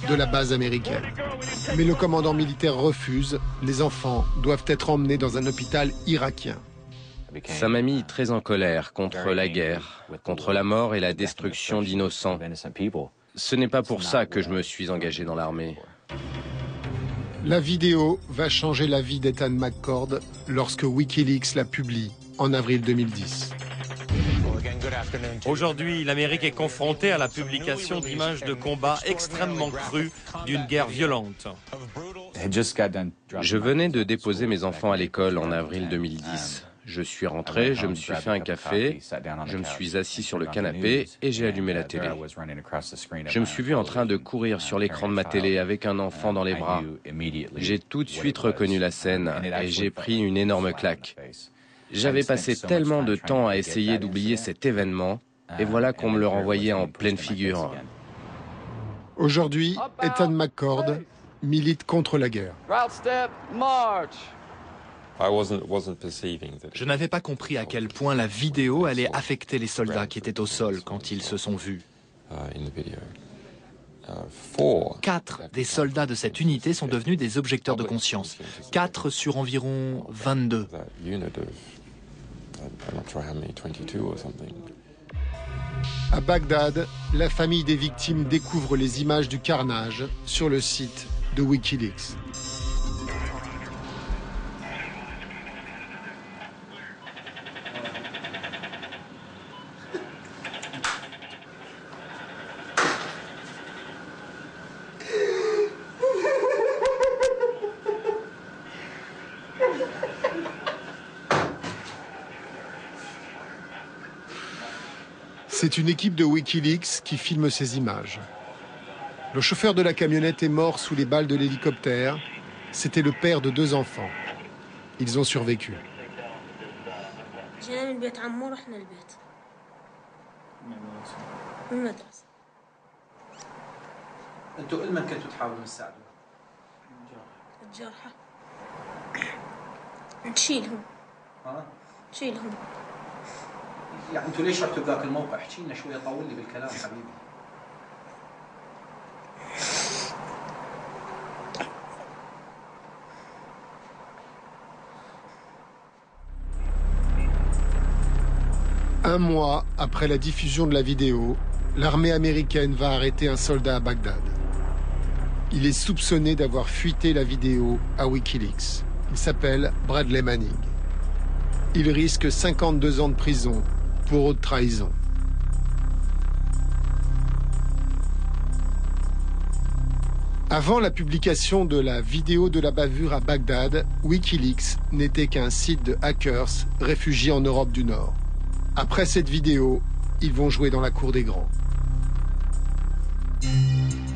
de la base américaine. Mais le commandant militaire refuse. Les enfants doivent être emmenés dans un hôpital irakien. Ça m'a mis très en colère contre la guerre, contre la mort et la destruction d'innocents. Ce n'est pas pour ça que je me suis engagé dans l'armée. La vidéo va changer la vie d'Ethan McCord lorsque Wikileaks la publie en avril 2010. Aujourd'hui, l'Amérique est confrontée à la publication d'images de combats extrêmement crues d'une guerre violente. Je venais de déposer mes enfants à l'école en avril 2010. Je suis rentré, je me suis fait un café, je me suis assis sur le canapé et j'ai allumé la télé. Je me suis vu en train de courir sur l'écran de ma télé avec un enfant dans les bras. J'ai tout de suite reconnu la scène et j'ai pris une énorme claque. J'avais passé tellement de temps à essayer d'oublier cet événement et voilà qu'on me le renvoyait en pleine figure. Aujourd'hui, Ethan McCord milite contre la guerre. Je n'avais pas compris à quel point la vidéo allait affecter les soldats qui étaient au sol quand ils se sont vus. 4 des soldats de cette unité sont devenus des objecteurs de conscience. 4 sur environ 22. À Bagdad, la famille des victimes découvre les images du carnage sur le site de Wikileaks. C'est une équipe de Wikileaks qui filme ces images. Le chauffeur de la camionnette est mort sous les balles de l'hélicoptère. C'était le père de 2 enfants. Ils ont survécu. يعني انتوا ليش رحتوا بذاك الموقع؟ احكي لنا شويه طول لي بالكلام حبيبي. Un mois après la diffusion de la vidéo, l'armée américaine va arrêter un soldat à Bagdad. Il est soupçonné d'avoir fuité la vidéo à Wikileaks. Il s'appelle Bradley Manning. Il risque 52 ans de prison pour haute trahison. Avant la publication de la vidéo de la bavure à Bagdad, Wikileaks n'était qu'un site de hackers réfugiés en Europe du Nord. Après cette vidéo, ils vont jouer dans la cour des grands.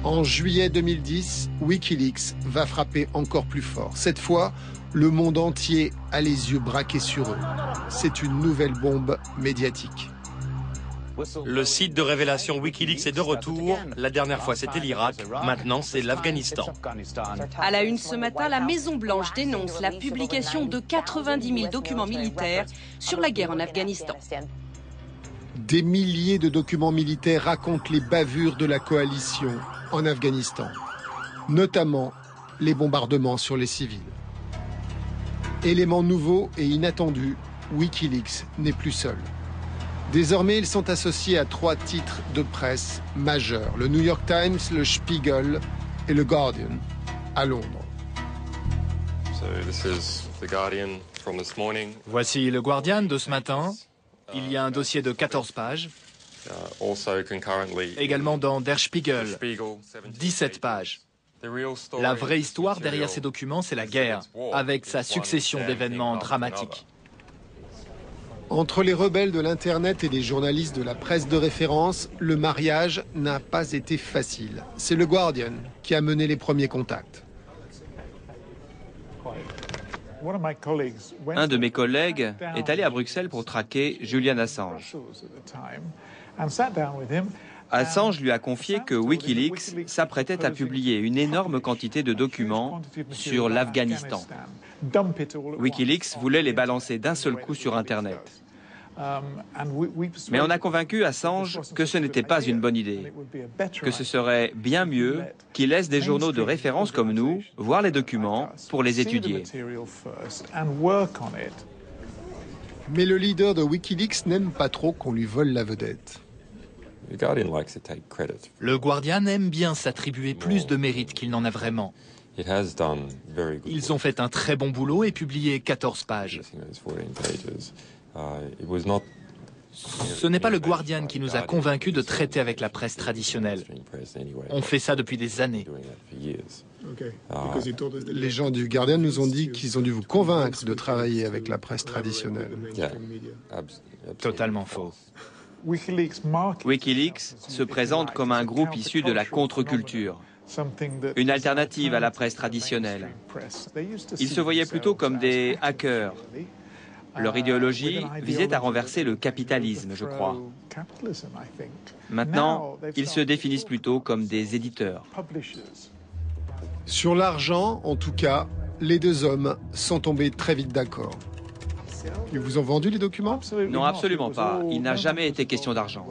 En juillet 2010, Wikileaks va frapper encore plus fort. Cette fois, le monde entier a les yeux braqués sur eux. C'est une nouvelle bombe médiatique. Le site de révélation Wikileaks est de retour. La dernière fois, c'était l'Irak. Maintenant, c'est l'Afghanistan. À la une ce matin, la Maison-Blanche dénonce la publication de 90 000 documents militaires sur la guerre en Afghanistan. Des milliers de documents militaires racontent les bavures de la coalition en Afghanistan, notamment les bombardements sur les civils. Élément nouveau et inattendu, Wikileaks n'est plus seul. Désormais, ils sont associés à 3 titres de presse majeurs, le New York Times, le Spiegel et le Guardian, à Londres. Voici le Guardian de ce matin. Il y a un dossier de 14 pages. Également dans Der Spiegel, 17 pages. La vraie histoire derrière ces documents, c'est la guerre, avec sa succession d'événements dramatiques. Entre les rebelles de l'Internet et les journalistes de la presse de référence, le mariage n'a pas été facile. C'est le Guardian qui a mené les premiers contacts. Un de mes collègues est allé à Bruxelles pour traquer Julian Assange. Assange lui a confié que Wikileaks s'apprêtait à publier une énorme quantité de documents sur l'Afghanistan. Wikileaks voulait les balancer d'un seul coup sur Internet. Mais on a convaincu Assange que ce n'était pas une bonne idée, que ce serait bien mieux qu'il laisse des journaux de référence comme nous voir les documents pour les étudier. Mais le leader de Wikileaks n'aime pas trop qu'on lui vole la vedette. Le Guardian aime bien s'attribuer plus de mérite qu'il n'en a vraiment. Ils ont fait un très bon boulot et publié 14 pages. Ce n'est pas le Guardian qui nous a convaincus de traiter avec la presse traditionnelle. On fait ça depuis des années. Les gens du Guardian nous ont dit qu'ils ont dû vous convaincre de travailler avec la presse traditionnelle. Totalement faux. Wikileaks se présente comme un groupe issu de la contre-culture, une alternative à la presse traditionnelle. Ils se voyaient plutôt comme des hackers. Leur idéologie visait à renverser le capitalisme, je crois. Maintenant, ils se définissent plutôt comme des éditeurs. Sur l'argent, en tout cas, les deux hommes sont tombés très vite d'accord. Ils vous ont vendu les documents? Non, absolument pas. Il n'a jamais été question d'argent.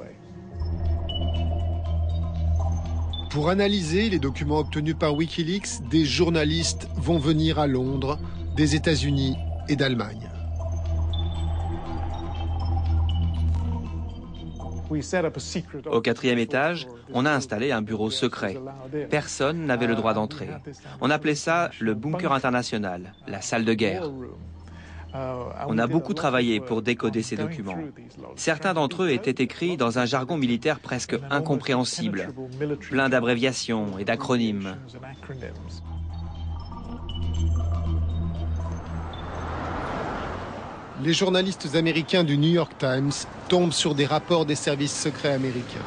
Pour analyser les documents obtenus par Wikileaks, des journalistes vont venir à Londres, des États-Unis et d'Allemagne. Au 4e étage, on a installé un bureau secret. Personne n'avait le droit d'entrer. On appelait ça le bunker international, la salle de guerre. On a beaucoup travaillé pour décoder ces documents. Certains d'entre eux étaient écrits dans un jargon militaire presque incompréhensible, plein d'abréviations et d'acronymes. Les journalistes américains du New York Times tombent sur des rapports des services secrets américains.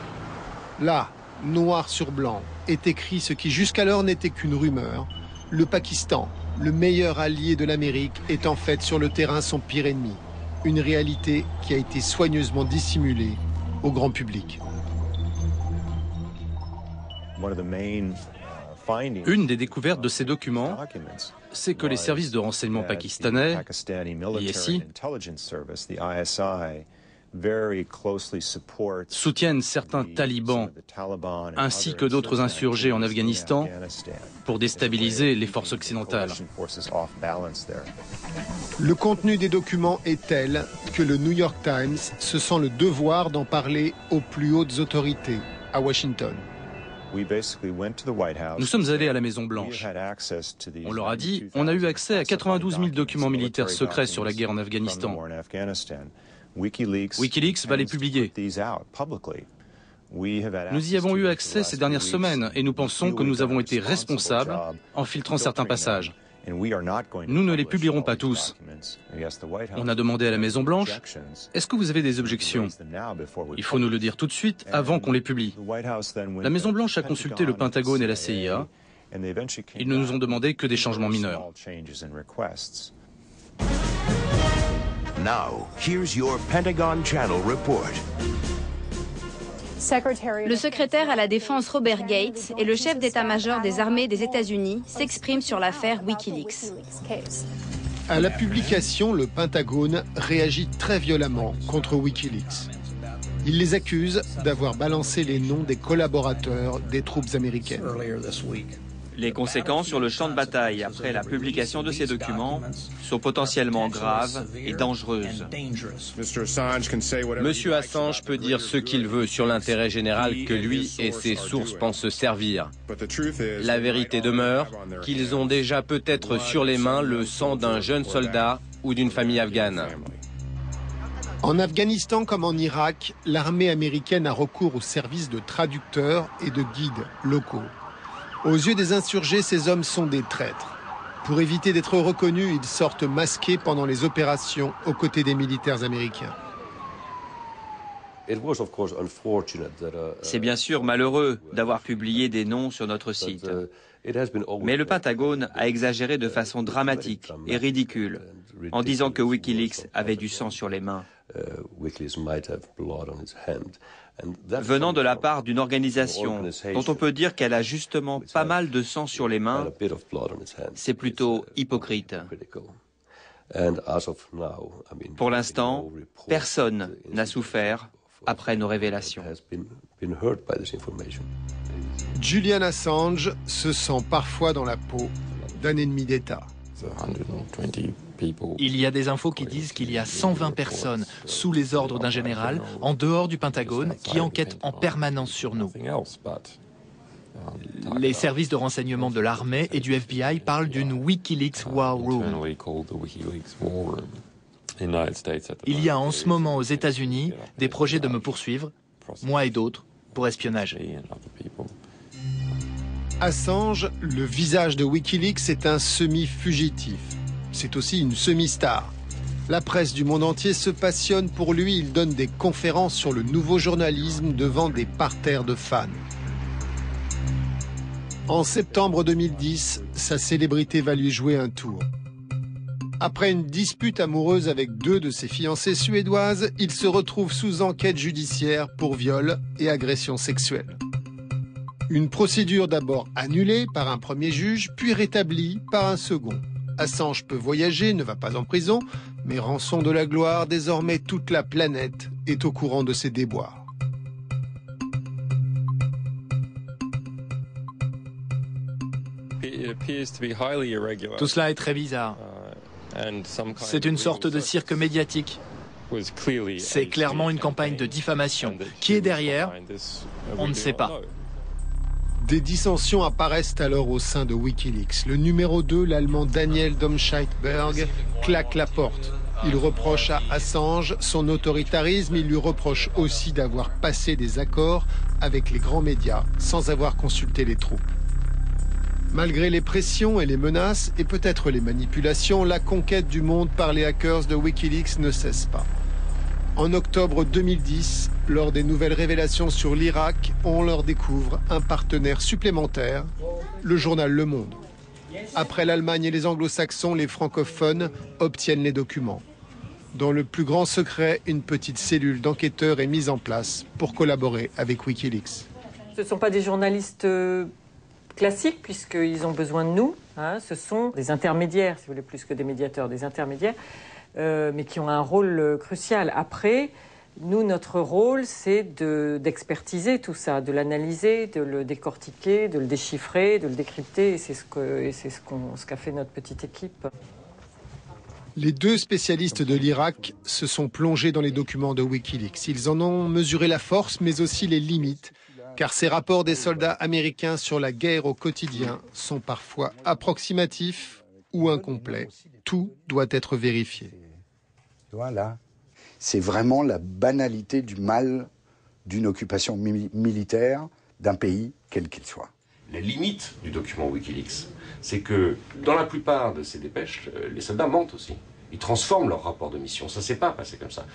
Là, noir sur blanc, est écrit ce qui jusqu'alors n'était qu'une rumeur. Le Pakistan, le meilleur allié de l'Amérique, est en fait sur le terrain son pire ennemi. Une réalité qui a été soigneusement dissimulée au grand public. Une des découvertes de ces documents, c'est que les services de renseignement pakistanais, l'ISI, soutiennent certains talibans ainsi que d'autres insurgés en Afghanistan pour déstabiliser les forces occidentales. Le contenu des documents est tel que le New York Times se sent le devoir d'en parler aux plus hautes autorités à Washington. Nous sommes allés à la Maison-Blanche. On leur a dit, on a eu accès à 92 000 documents militaires secrets sur la guerre en Afghanistan. Wikileaks va les publier. Nous y avons eu accès ces dernières semaines et nous pensons que nous avons été responsables en filtrant certains passages. Nous ne les publierons pas tous. On a demandé à la Maison-Blanche, est-ce que vous avez des objections? Il faut nous le dire tout de suite avant qu'on les publie. La Maison-Blanche a consulté le Pentagone et la CIA. Ils ne nous ont demandé que des changements mineurs. Now, here's your Pentagon Channel report. Le secrétaire à la Défense Robert Gates et le chef d'état-major des armées des États-Unis s'expriment sur l'affaire Wikileaks. À la publication, le Pentagone réagit très violemment contre Wikileaks. Il les accuse d'avoir balancé les noms des collaborateurs des troupes américaines. Les conséquences sur le champ de bataille après la publication de ces documents sont potentiellement graves et dangereuses. Monsieur Assange peut dire ce qu'il veut sur l'intérêt général que lui et ses sources pensent se servir. La vérité demeure qu'ils ont déjà peut-être sur les mains le sang d'un jeune soldat ou d'une famille afghane. En Afghanistan comme en Irak, l'armée américaine a recours au service de traducteurs et de guides locaux. Aux yeux des insurgés, ces hommes sont des traîtres. Pour éviter d'être reconnus, ils sortent masqués pendant les opérations aux côtés des militaires américains. C'est bien sûr malheureux d'avoir publié des noms sur notre site. Mais le Pentagone a exagéré de façon dramatique et ridicule en disant que Wikileaks avait du sang sur les mains. Venant de la part d'une organisation dont on peut dire qu'elle a justement pas mal de sang sur les mains, c'est plutôt hypocrite. Pour l'instant, personne n'a souffert après nos révélations. Julian Assange se sent parfois dans la peau d'un ennemi d'État. Il y a des infos qui disent qu'il y a 120 personnes sous les ordres d'un général, en dehors du Pentagone, qui enquêtent en permanence sur nous. Les services de renseignement de l'armée et du FBI parlent d'une Wikileaks War Room. Il y a en ce moment aux États-Unis des projets de me poursuivre, moi et d'autres, pour espionnage. Assange, le visage de Wikileaks, est un semi-fugitif. C'est aussi une semi-star. La presse du monde entier se passionne pour lui. Il donne des conférences sur le nouveau journalisme devant des parterres de fans. En septembre 2010, sa célébrité va lui jouer un tour. Après une dispute amoureuse avec 2 de ses fiancées suédoises, il se retrouve sous enquête judiciaire pour viol et agression sexuelle. Une procédure d'abord annulée par un premier juge, puis rétablie par un second. Assange peut voyager, ne va pas en prison, mais rançon de la gloire, désormais toute la planète est au courant de ses déboires. Tout cela est très bizarre. C'est une sorte de cirque médiatique. C'est clairement une campagne de diffamation. Qui est derrière? On ne sait pas. Des dissensions apparaissent alors au sein de Wikileaks. Le numéro 2, l'Allemand Daniel Domscheit-Berg, claque la porte. Il reproche à Assange son autoritarisme. Il lui reproche aussi d'avoir passé des accords avec les grands médias sans avoir consulté les troupes. Malgré les pressions et les menaces, et peut-être les manipulations, la conquête du monde par les hackers de Wikileaks ne cesse pas. En octobre 2010, lors des nouvelles révélations sur l'Irak, on leur découvre un partenaire supplémentaire, le journal Le Monde. Après l'Allemagne et les anglo-saxons, les francophones obtiennent les documents. Dans le plus grand secret, une petite cellule d'enquêteurs est mise en place pour collaborer avec Wikileaks. Ce ne sont pas des journalistes classiques, puisqu'ils ont besoin de nous. Ce sont des intermédiaires, si vous voulez, plus que des médiateurs, des intermédiaires. Mais qui ont un rôle crucial. Après, nous, notre rôle, c'est d'expertiser tout ça, de l'analyser, de le décortiquer, de le déchiffrer, de le décrypter. Et c'est ce qu'a fait notre petite équipe. Les 2 spécialistes de l'Irak se sont plongés dans les documents de Wikileaks. Ils en ont mesuré la force, mais aussi les limites, car ces rapports des soldats américains sur la guerre au quotidien sont parfois approximatifs ou incomplets. Tout doit être vérifié. Voilà. C'est vraiment la banalité du mal d'une occupation militaire d'un pays, quel qu'il soit. La limite du document Wikileaks, c'est que dans la plupart de ces dépêches, les soldats mentent aussi. Ils transforment leur rapport de mission. Ça ne s'est pas passé comme ça.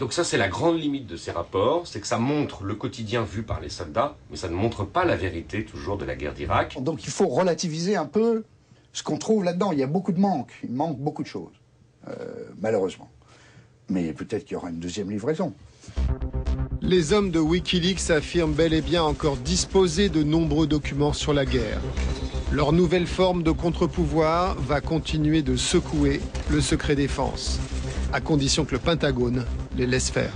Donc ça, c'est la grande limite de ces rapports, c'est que ça montre le quotidien vu par les soldats, mais ça ne montre pas la vérité toujours de la guerre d'Irak. Donc il faut relativiser un peu ce qu'on trouve là-dedans. Il y a beaucoup de manques, il manque beaucoup de choses, malheureusement. Mais peut-être qu'il y aura une deuxième livraison. Les hommes de Wikileaks affirment bel et bien encore disposer de nombreux documents sur la guerre. Leur nouvelle forme de contre-pouvoir va continuer de secouer le secret défense, à condition que le Pentagone les laisse faire.